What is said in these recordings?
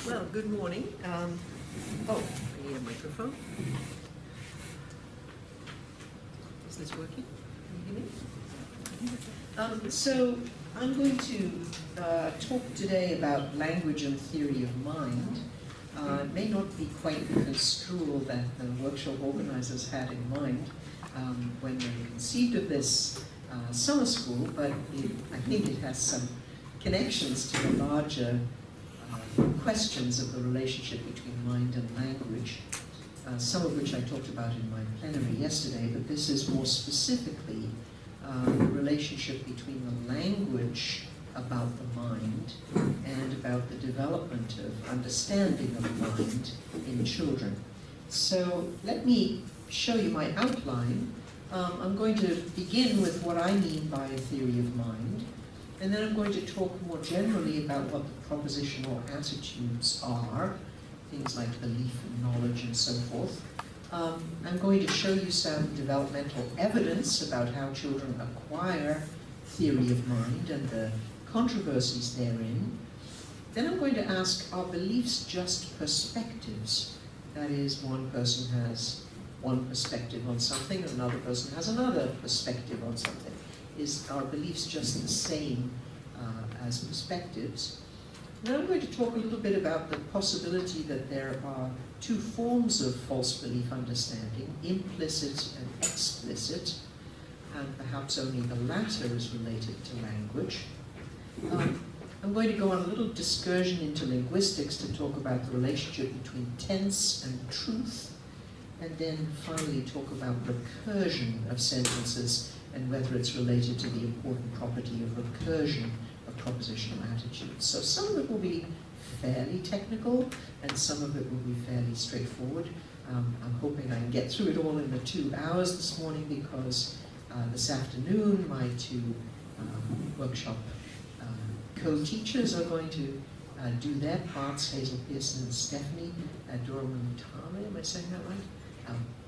Well, good morning. I need a microphone. Is this working? Can you hear me? So I'm going to talk today about language and theory of mind. It may not be quite the construal that the workshop organizers had in mind when they conceived of this summer school, but I think it has some connections to the larger questions of the relationship between mind and language, some of which I talked about in my plenary yesterday, but this is more specifically the relationship between the language about the mind and about the development of understanding of the mind in children. So let me show you my outline. I'm going to begin with what I mean by a theory of mind, and then I'm going to talk more generally about what the propositional attitudes are, things like belief and knowledge and so forth. I'm going to show you some developmental evidence about how children acquire theory of mind and the controversies therein. Then I'm going to ask, are beliefs just perspectives? That is, one person has one perspective on something, and another person has another perspective on something. Are beliefs just the same as perspectives? Now I'm going to talk a little bit about the possibility that there are two forms of false belief understanding, implicit and explicit, and perhaps only the latter is related to language. I'm going to go on a little discursion into linguistics to talk about the relationship between tense and truth, and then finally talk about recursion of sentences and whether it's related to the important property of recursion of propositional attitudes. So some of it will be fairly technical, and some of it will be fairly straightforward. I'm hoping I can get through it all in the 2 hours this morning, because this afternoon my two workshop co-teachers are going to do their parts, Hazel Pearson and Stephanie Dorman-Tame. Am I saying that right?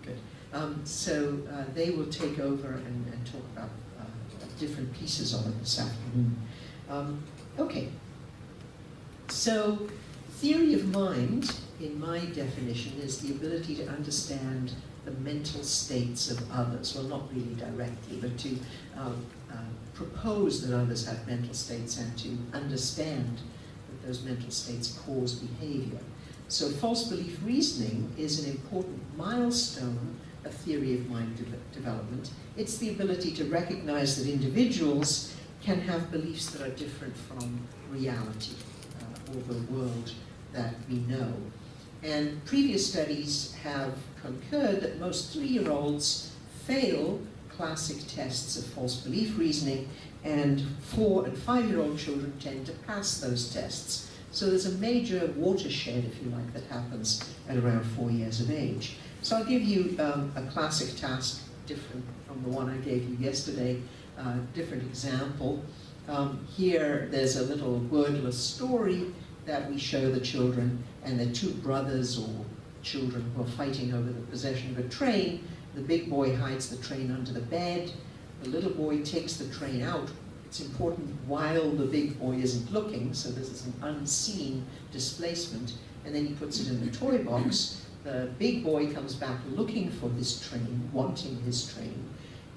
Good. So they will take over and talk about different pieces of it this afternoon. Okay. So theory of mind, in my definition, is the ability to understand the mental states of others. Well, not really directly, but to propose that others have mental states and to understand that those mental states cause behavior. So false belief reasoning is an important milestone of theory of mind development. It's the ability to recognize that individuals can have beliefs that are different from reality or the world that we know. And previous studies have concurred that most 3-year-olds fail classic tests of false belief reasoning, and 4- and 5-year-old children tend to pass those tests. So there's a major watershed, if you like, that happens at around 4 years of age. So I'll give you a classic task, different from the one I gave you yesterday, different example. Here there's a little wordless story that we show the children, and the two brothers or children who are fighting over the possession of a train. The big boy hides the train under the bed. The little boy takes the train out. It's important while the big boy isn't looking, so this is an unseen displacement, and then he puts it in the toy box. The big boy comes back looking for his train, wanting his train,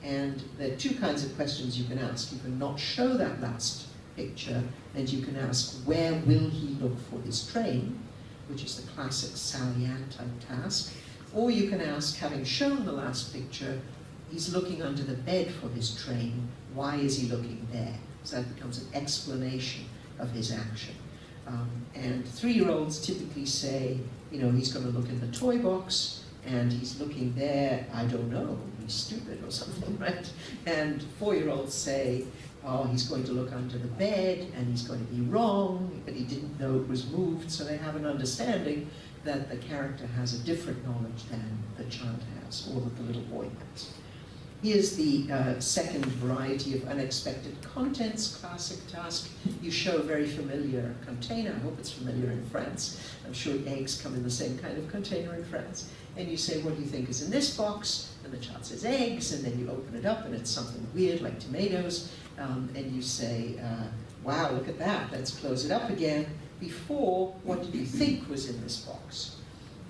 and there are two kinds of questions you can ask. You can not show that last picture, and you can ask, where will he look for his train, which is the classic Sally Ann type task. Or you can ask, having shown the last picture, he's looking under the bed for his train, why is he looking there? So that becomes an explanation of his action. And 3-year-olds typically say, you know, he's going to look in the toy box, and he's looking there, I don't know, he's stupid or something, right? And 4-year-olds say, oh, he's going to look under the bed, and he's going to be wrong, but he didn't know it was moved, so they have an understanding that the character has a different knowledge than the child has, or that the little boy has. Here's the second variety of unexpected contents, classic task. You show a very familiar container. I hope it's familiar in France. I'm sure eggs come in the same kind of container in France. And you say, what do you think is in this box? And the child says eggs, and then you open it up, and it's something weird like tomatoes. And you say, wow, look at that, let's close it up again. Before, what did you think was in this box?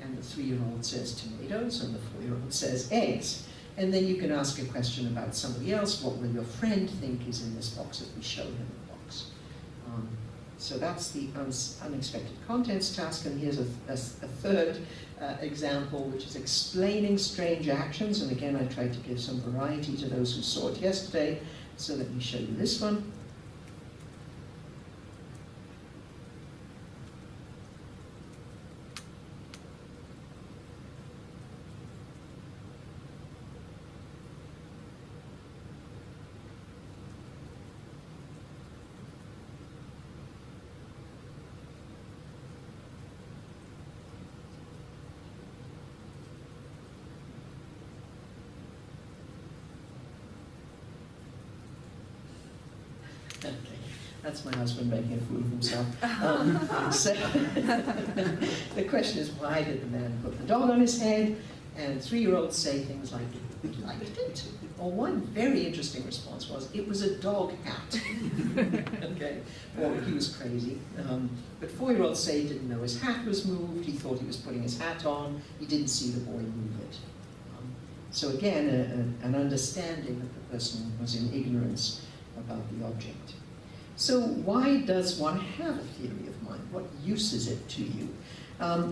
And the 3-year-old says tomatoes, and the 4-year-old says eggs. And then you can ask a question about somebody else. What will your friend think is in this box if we show him the box? So that's the unexpected contents task. And here's a third example, which is explaining strange actions. And again, I tried to give some variety to those who saw it yesterday. So let me show you this one. Okay, that's my husband making a fool of himself. So the question is, why did the man put the dog on his head? And 3-year-olds say things like, we liked it. Or one very interesting response was, it was a dog hat. Okay, or he was crazy. But 4-year-olds say he didn't know his hat was moved, he thought he was putting his hat on, he didn't see the boy move it. So again, an understanding that the person was in ignorance about the object. So why does one have a theory of mind? What use is it to you?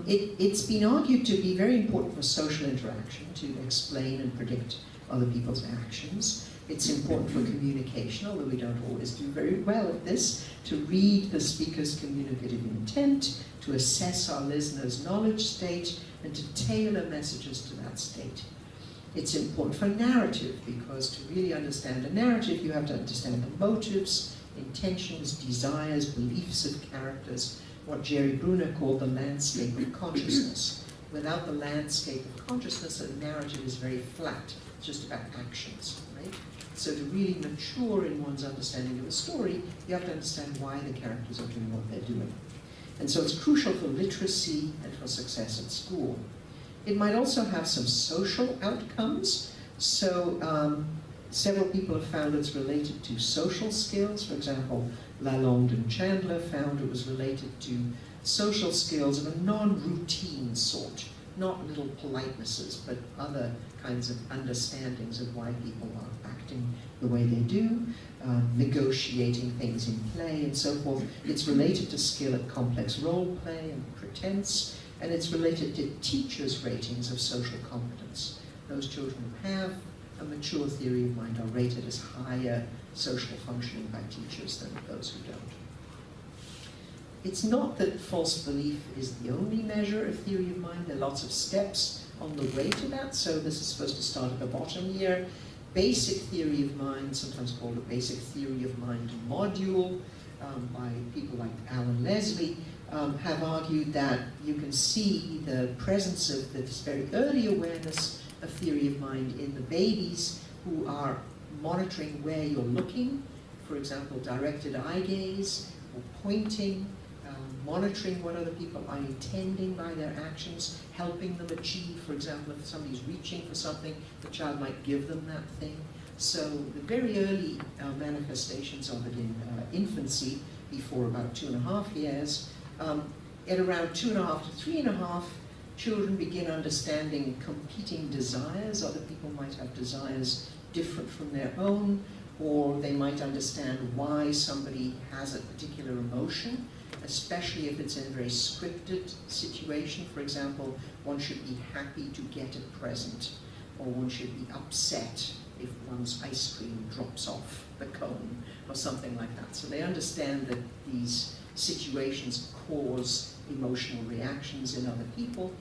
It's been argued to be very important for social interaction, to explain and predict other people's actions. It's important for communication, although we don't always do very well at this, to read the speaker's communicative intent, to assess our listener's knowledge state, and to tailor messages to that state. It's important for narrative, because to really understand a narrative, you have to understand the motives, intentions, desires, beliefs of characters, what Jerry Bruner called the landscape of consciousness. Without the landscape of consciousness, a narrative is very flat. It's just about actions, right? So to really mature in one's understanding of a story, you have to understand why the characters are doing what they're doing. And so it's crucial for literacy and for success at school. It might also have some social outcomes. So several people have found it's related to social skills. For example, Lalonde and Chandler found it was related to social skills of a non-routine sort, not little politenesses, but other kinds of understandings of why people are acting the way they do, negotiating things in play and so forth. It's related to skill at complex role play and pretense, and it's related to teachers' ratings of social competence. Those children who have a mature theory of mind are rated as higher social functioning by teachers than those who don't. It's not that false belief is the only measure of theory of mind. There are lots of steps on the way to that, so this is supposed to start at the bottom here. Basic theory of mind, sometimes called a basic theory of mind module, by people like Alan Leslie, have argued that you can see the presence of this very early awareness of theory of mind in the babies who are monitoring where you're looking, for example, directed eye gaze or pointing, monitoring what other people are intending by their actions, helping them achieve. For example, if somebody's reaching for something, the child might give them that thing. So the very early manifestations of it in infancy, before about 2.5 years, at around 2.5 to 3.5, children begin understanding competing desires. Other people might have desires different from their own, or they might understand why somebody has a particular emotion, especially if it's in a very scripted situation. For example, one should be happy to get a present, or one should be upset if one's ice cream drops off the cone, or something like that. So they understand that these situations cause emotional reactions in other people.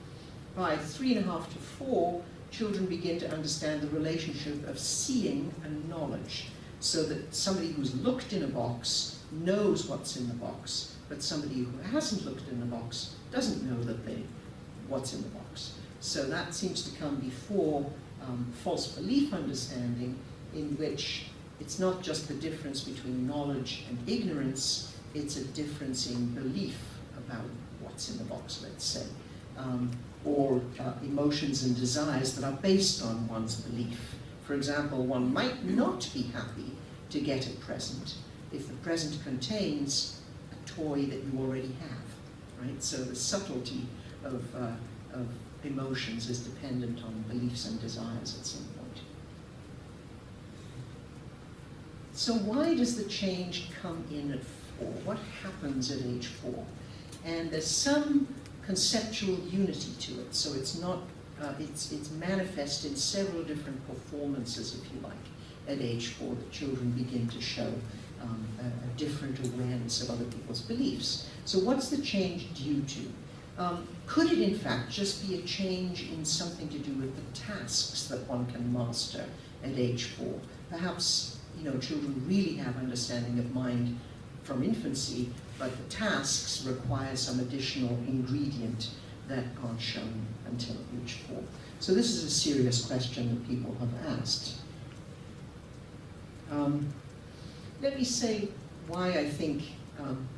By 3.5 to 4, children begin to understand the relationship of seeing and knowledge, so that somebody who's looked in a box knows what's in the box, but somebody who hasn't looked in the box doesn't know what's in the box. So that seems to come before false belief understanding, in which it's not just the difference between knowledge and ignorance, it's a difference in belief about what's in the box, let's say, or emotions and desires that are based on one's belief. For example, one might not be happy to get a present, if the present contains a toy that you already have, right? So the subtlety of emotions is dependent on beliefs and desires at some point. So why does the change come in at 4? What happens at age 4? And there's some conceptual unity to it, so it's not, it's manifest in several different performances, if you like, at age 4 that children begin to show a different awareness of other people's beliefs. So what's the change due to? Could it in fact just be a change in something to do with the tasks that one can master at age 4? Perhaps, you know, children really have understanding of mind from infancy, but the tasks require some additional ingredient that aren't shown until age 4. So this is a serious question that people have asked. Let me say why I think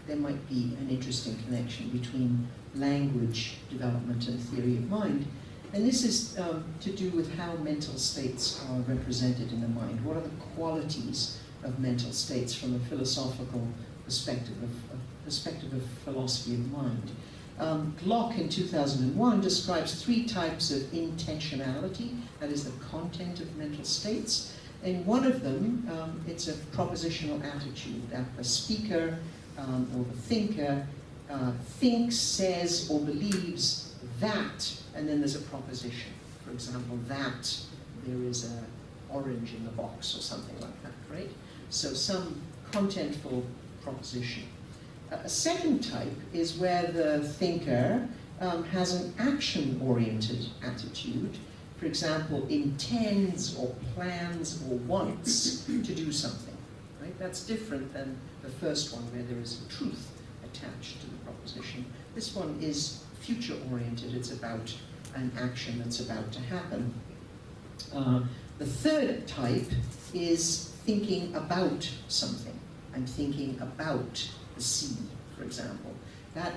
there might be an interesting connection between language development and theory of mind. And this is to do with how mental states are represented in the mind. What are the qualities of mental states from a philosophical perspective of philosophy of mind? Glock in 2001 describes 3 types of intentionality, that is the content of mental states. In one of them, it's a propositional attitude that the speaker or the thinker thinks, says, or believes that, and then there's a proposition. For example, that there is an orange in the box or something like that, right? So some contentful proposition. A second type is where the thinker has an action-oriented attitude. For example, intends or plans or wants to do something, right? That's different than the first one where there is a truth attached to the proposition. This one is future-oriented. It's about an action that's about to happen. The third type is thinking about something. I'm thinking about the sea, for example. That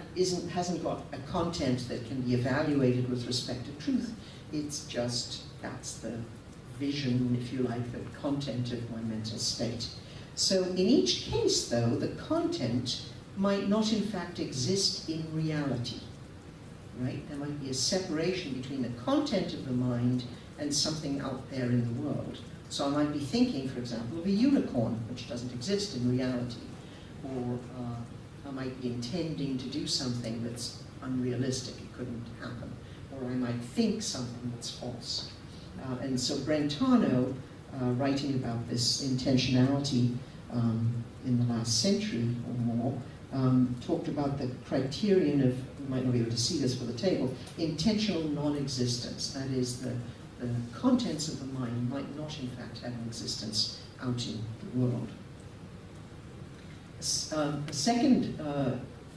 hasn't got a content that can be evaluated with respect to truth. It's just, that's the vision, if you like, the content of my mental state. So in each case, though, the content might not in fact exist in reality, right? There might be a separation between the content of the mind and something out there in the world. So I might be thinking, for example, of a unicorn, which doesn't exist in reality. Or I might be intending to do something that's unrealistic, it couldn't happen. Or I might think something that's false. And so Brentano, writing about this intentionality in the last century or more, talked about the criterion of, you might not be able to see this for the table, intentional non-existence. That is, the contents of the mind might not in fact have an existence out in the world. A second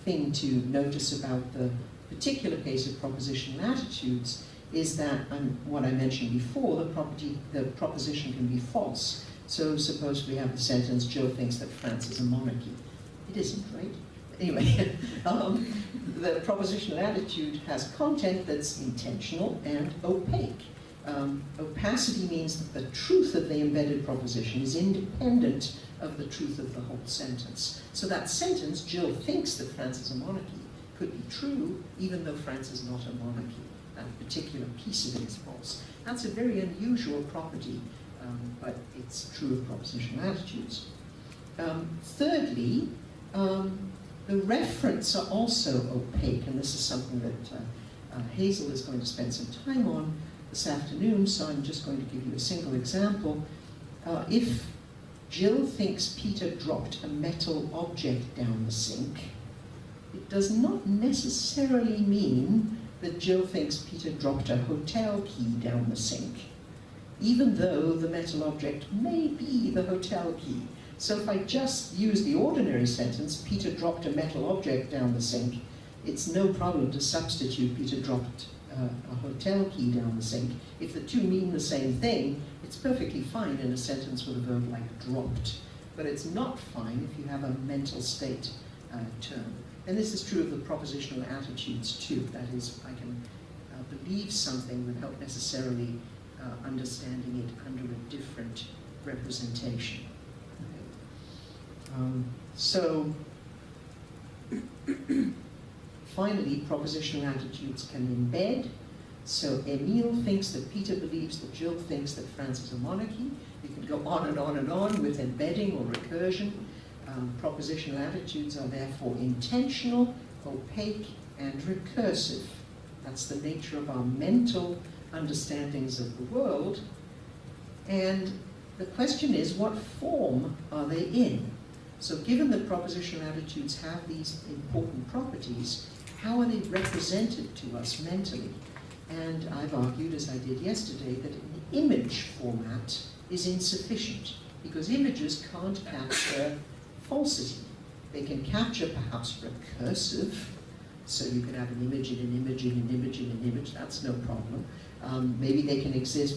thing to notice about the particular case of propositional attitudes is that, what I mentioned before, the proposition can be false. So suppose we have the sentence, Jill thinks that France is a monarchy. It isn't, right? Anyway, the propositional attitude has content that's intentional and opaque. Opacity means that the truth of the embedded proposition is independent of the truth of the whole sentence. So that sentence, Jill thinks that France is a monarchy, could be true even though France is not a monarchy. That particular piece of it is false. That's a very unusual property, but it's true of propositional attitudes. Thirdly, the referents are also opaque, and this is something that Hazel is going to spend some time on this afternoon, so I'm just going to give you a single example. If Jill thinks Peter dropped a metal object down the sink, it does not necessarily mean that Jill thinks Peter dropped a hotel key down the sink, even though the metal object may be the hotel key. So if I just use the ordinary sentence, Peter dropped a metal object down the sink, it's no problem to substitute Peter dropped a hotel key down the sink. If the two mean the same thing, it's perfectly fine in a sentence with a verb like dropped. But it's not fine if you have a mental state term. And this is true of the propositional attitudes too. That is, I can believe something without necessarily understanding it under a different representation. So, finally, propositional attitudes can embed. So Emile thinks that Peter believes that Jill thinks that France is a monarchy. You can go on and on and on with embedding or recursion. Propositional attitudes are therefore intentional, opaque, and recursive. That's the nature of our mental understandings of the world. And the question is, what form are they in? So given that propositional attitudes have these important properties, how are they represented to us mentally? And I've argued, as I did yesterday, that an image format is insufficient, because images can't capture falsity. They can capture perhaps recursive, so you can have an image in an image in an image in an image, that's no problem. Maybe they can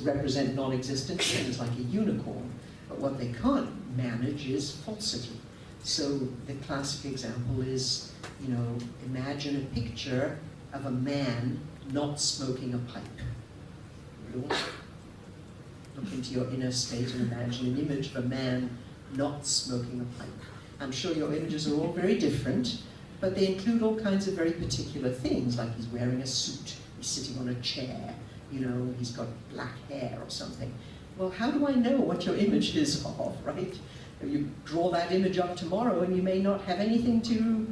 represent non-existent things like a unicorn, but what they can't manage is falsity. So the classic example is, you know, imagine a picture of a man not smoking a pipe. Look into your inner state and imagine an image of a man not smoking a pipe. I'm sure your images are all very different, but they include all kinds of very particular things, like he's wearing a suit, he's sitting on a chair, you know, he's got black hair or something. Well, how do I know what your image is of, right? You draw that image up tomorrow and you may not have anything to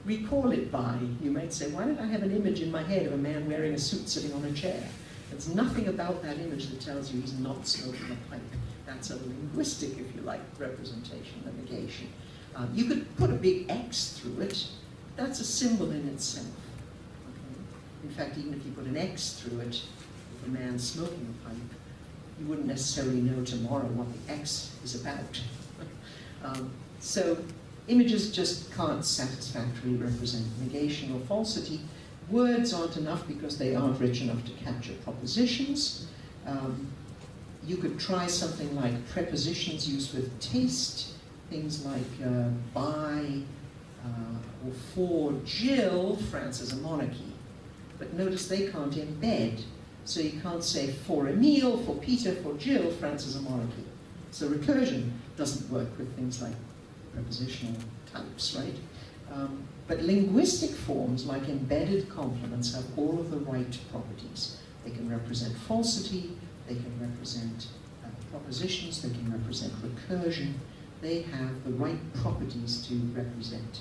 recall it by. You might say, why don't I have an image in my head of a man wearing a suit sitting on a chair? There's nothing about that image that tells you he's not smoking a pipe. That's a linguistic, if you like, representation, a negation. You could put a big X through it. That's a symbol in itself. Okay? In fact, even if you put an X through it, if a man's smoking a pipe, you wouldn't necessarily know tomorrow what the X is about. So images just can't satisfactorily represent negation or falsity. Words aren't enough because they aren't rich enough to capture propositions. You could try something like prepositions used with taste, things like by or for Jill, France is a monarchy. But notice they can't embed. So you can't say for Emile, for Peter, for Jill, France is a monarchy. So recursion doesn't work with things like prepositional types, right? But linguistic forms like embedded complements have all of the right properties. They can represent falsity, they can represent propositions, they can represent recursion. They have the right properties to represent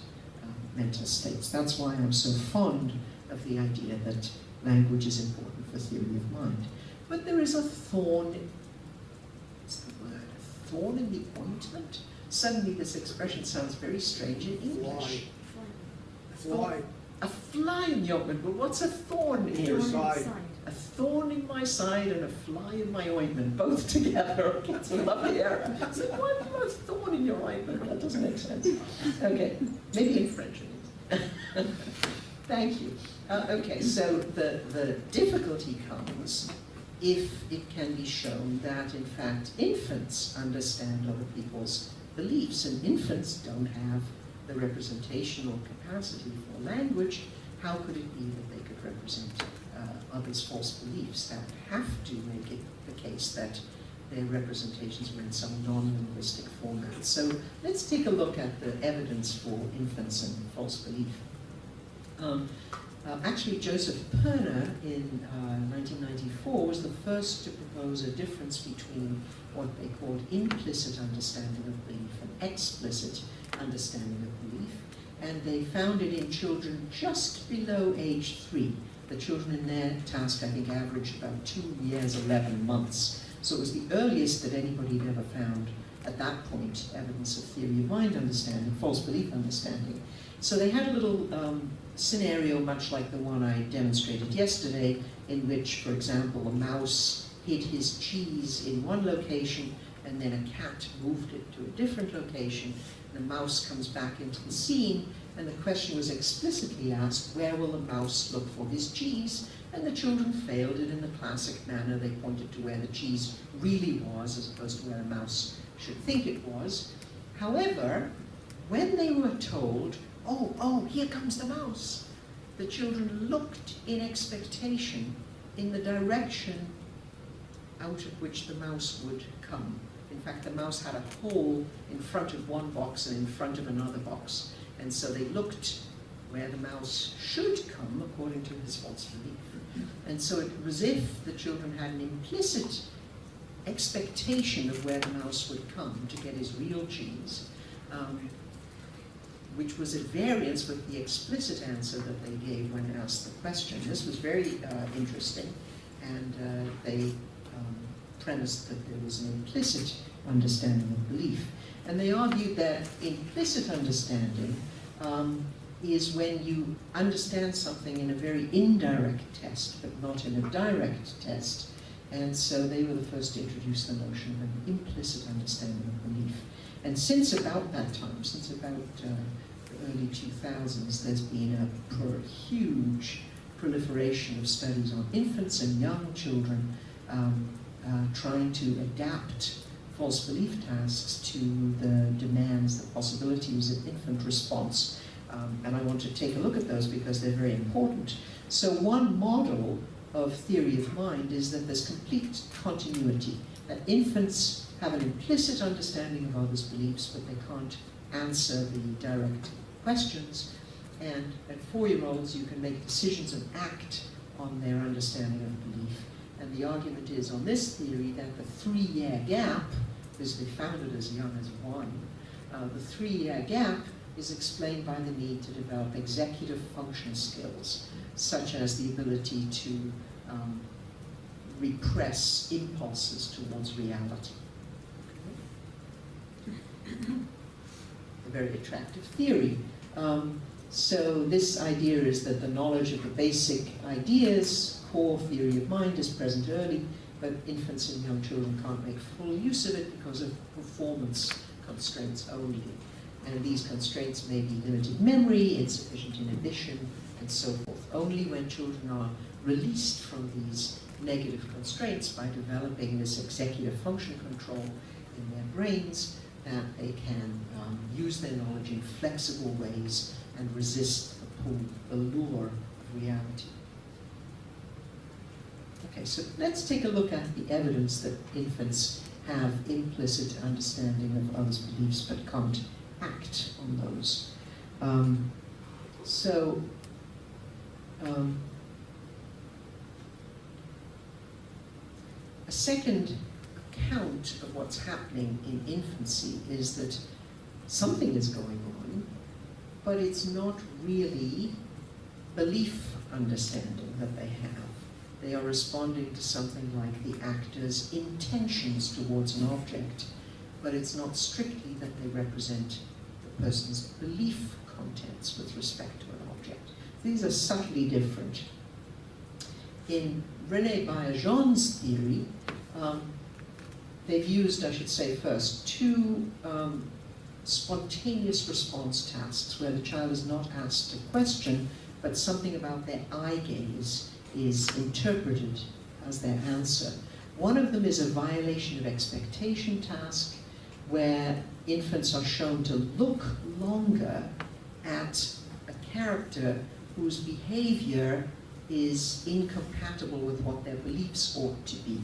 mental states. That's why I'm so fond of the idea that language is important for theory of mind. But there is a thorn, what's the word, a thorn in the ointment? Suddenly this expression sounds very strange in English. Fly. A fly in the ointment, but what's a thorn here? A thorn in my side and a fly in my ointment, both together. That's a lovely error. So why do you have a thorn in your ointment? That doesn't make sense. Okay, maybe in French it is. Thank you. Okay, so the difficulty comes if it can be shown that, in fact, infants understand other people's beliefs, and infants don't have the representational capacity for language. How could it be that they could represent others' false beliefs? That have to make it the case that their representations were in some non-linguistic format. So let's take a look at the evidence for infants and false belief. Actually, Joseph Perner in 1994 was the first to propose a difference between what they called implicit understanding of belief and explicit understanding of belief. And they found it in children just below age 3. The children in their task, I think, averaged about 2 years, 11 months. So it was the earliest that anybody had ever found, at that point, evidence of theory of mind understanding, false belief understanding. So they had a little scenario much like the one I demonstrated yesterday, in which, for example, a mouse hid his cheese in one location, and then a cat moved it to a different location. The mouse comes back into the scene, and the question was explicitly asked, where will the mouse look for his cheese? And the children failed it in the classic manner. They pointed to where the cheese really was, as opposed to where a mouse should think it was. However, when they were told, oh, here comes the mouse, the children looked in expectation in the direction out of which the mouse would come. In In fact, the mouse had a hole in front of one box and in front of another box. And so they looked where the mouse should come, according to his false belief. And so it was as if the children had an implicit expectation of where the mouse would come to get his real cheese, which was at variance with the explicit answer that they gave when asked the question. This was very interesting, and they premised that there was an implicit understanding of belief. And they argued that implicit understanding is when you understand something in a very indirect test, but not in a direct test. And so they were the first to introduce the notion of an implicit understanding of belief. And since about that time, since about the early 2000s, there's been a huge proliferation of studies on infants and young children trying to adapt false belief tasks to the demands, the possibilities of infant response. And I want to take a look at those because they're very important. So one model of theory of mind is that there's complete continuity, that infants have an implicit understanding of others' beliefs, but they can't answer the direct questions. And at 4-year-olds, you can make decisions and act on their understanding of belief. And the argument is on this theory that the 3-year gap, because they found it as young as 1, the 3-year gap is explained by the need to develop executive function skills, such as the ability to repress impulses towards reality. A very attractive theory. So this idea is that the knowledge of the basic ideas, core theory of mind, is present early, but infants and young children can't make full use of it because of performance constraints only. And these constraints may be limited memory, insufficient inhibition, and so forth. Only when children are released from these negative constraints by developing this executive function control in their brains that they can use their knowledge in flexible ways and resist the pull, the lure of reality. Okay, so let's take a look at the evidence that infants have implicit understanding of others' beliefs but can't act on those. A second account of what's happening in infancy is that something is going on, but it's not really belief understanding that they have. They are responding to something like the actor's intentions towards an object, but it's not strictly that they represent the person's belief contents with respect to an object. These are subtly different. In René Baillargeon's theory, they've used, I should say first, 2 spontaneous response tasks where the child is not asked a question, but something about their eye gaze is interpreted as their answer. One of them is a violation of expectation task, where infants are shown to look longer at a character whose behavior is incompatible with what their beliefs ought to be.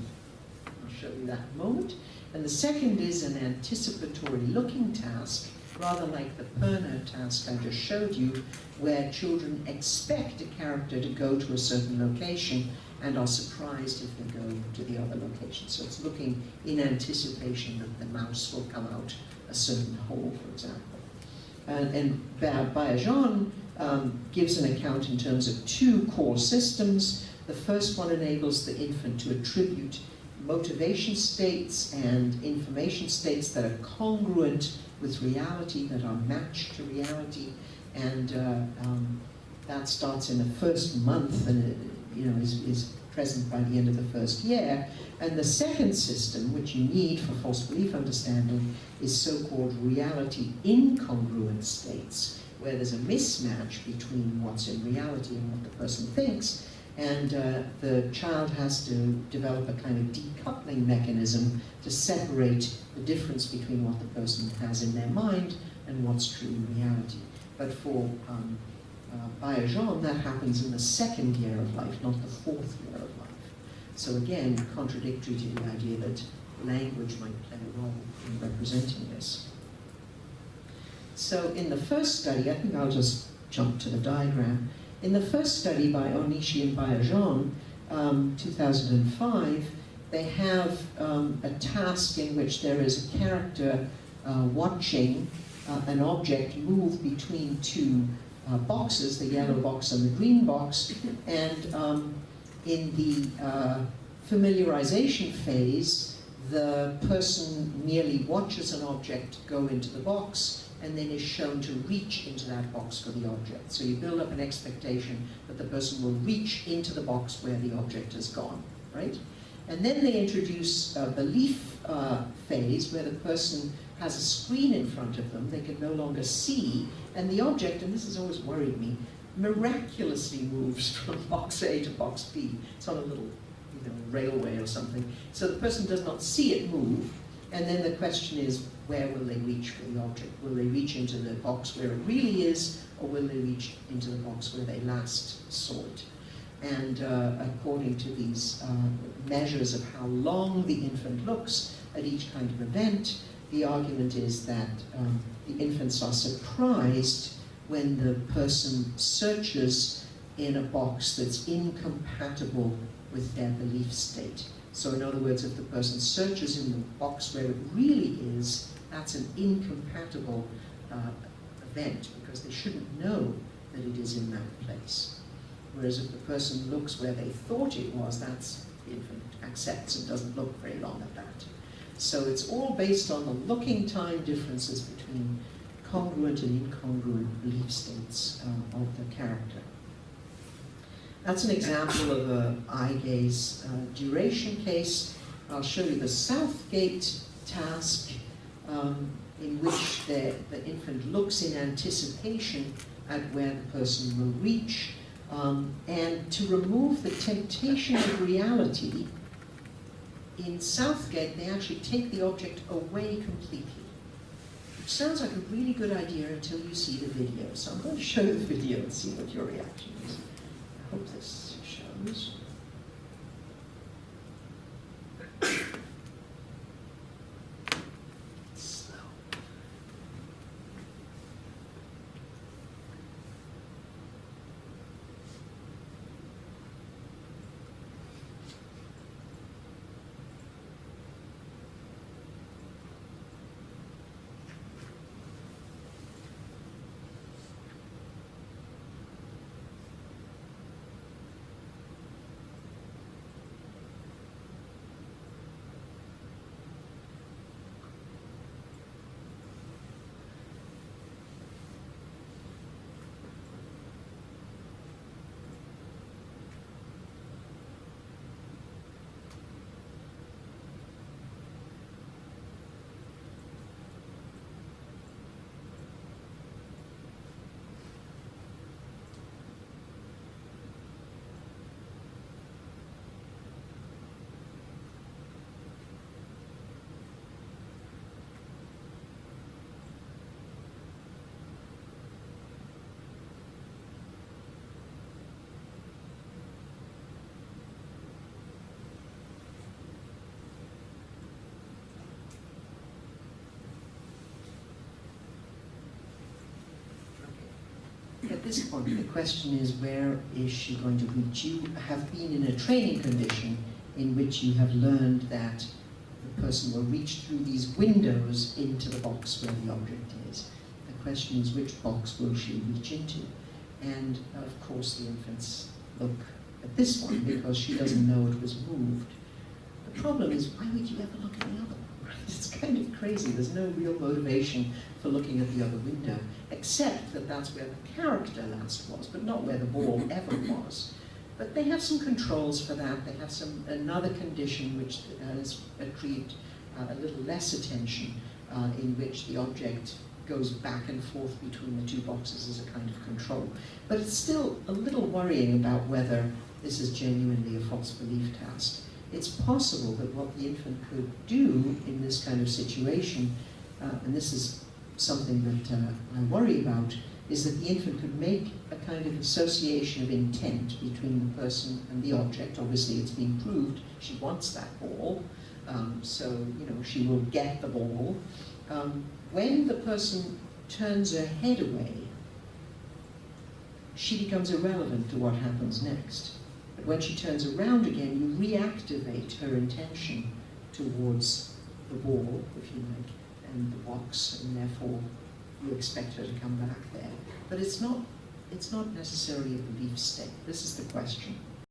I'll show you that in a moment. And the second is an anticipatory looking task, rather like the Perner task I just showed you, where children expect a character to go to a certain location and are surprised if they go to the other location. So it's looking in anticipation that the mouse will come out a certain hole, for example. And Baillargeon gives an account in terms of 2 core systems. The first one enables the infant to attribute motivation states and information states that are congruent with reality, that are matched to reality, and that starts in the first month and is present by the end of the first year. And the second system, which you need for false belief understanding, is so-called reality incongruent states, where there's a mismatch between what's in reality and what the person thinks, and the child has to develop a kind of decoupling mechanism to separate the difference between what the person has in their mind and what's true in reality. But for Baillargeon, that happens in the 2nd year of life, not the 4th year of life. So again, contradictory to the idea that language might play a role in representing this. So in the first study, I think I'll just jump to the diagram. In the first study by Onishi and Bayajan, 2005, they have a task in which there is a character watching an object move between two boxes, the yellow box and the green box, and in the familiarization phase, the person merely watches an object go into the box and then is shown to reach into that box for the object. So you build up an expectation that the person will reach into the box where the object has gone, right? And then they introduce a belief phase where the person has a screen in front of them they can no longer see, and the object, and this has always worried me, miraculously moves from box A to box B. It's on a little, railway or something. So the person does not see it move, and then the question is, where will they reach for the object? Will they reach into the box where it really is, or will they reach into the box where they last saw it? And according to these measures of how long the infant looks at each kind of event, the argument is that the infants are surprised when the person searches in a box that's incompatible with their belief state. So in other words, if the person searches in the box where it really is, that's an incompatible event, because they shouldn't know that it is in that place. Whereas if the person looks where they thought it was, that's the infant accepts and doesn't look very long at that. So it's all based on the looking time differences between congruent and incongruent belief states of the character. That's an example of a eye gaze duration case. I'll show you the Southgate task in which the infant looks in anticipation at where the person will reach. And to remove the temptation of reality, in Southgate they actually take the object away completely. Which sounds like a really good idea until you see the video. So I'm going to show the video and see what your reaction is. I hope this shows. Slow. At this point, the question is, where is she going to reach? You have been in a training condition in which you have learned that the person will reach through these windows into the box where the object is. The question is, which box will she reach into? And of course, the infants look at this one because she doesn't know it was moved. The problem is, why would you ever look at the other one? It's kind of crazy. There's no real motivation for looking at the other window, except that that's where the character last was, but not where the ball ever was. But they have some controls for that. They have another condition which has retrieved a little less attention, in which the object goes back and forth between the two boxes as a kind of control. But it's still a little worrying about whether this is genuinely a false belief task. It's possible that what the infant could do in this kind of situation, and this is something that I worry about, is that the infant could make a kind of association of intent between the person and the object. Obviously, it's been proved she wants that ball, So, you know, she will get the ball. When the person turns her head away, she becomes irrelevant to what happens next. But when she turns around again, you reactivate her intention towards the ball, if you like, and the box, and therefore you expect her to come back there. But it's not necessarily a belief state. This is the question.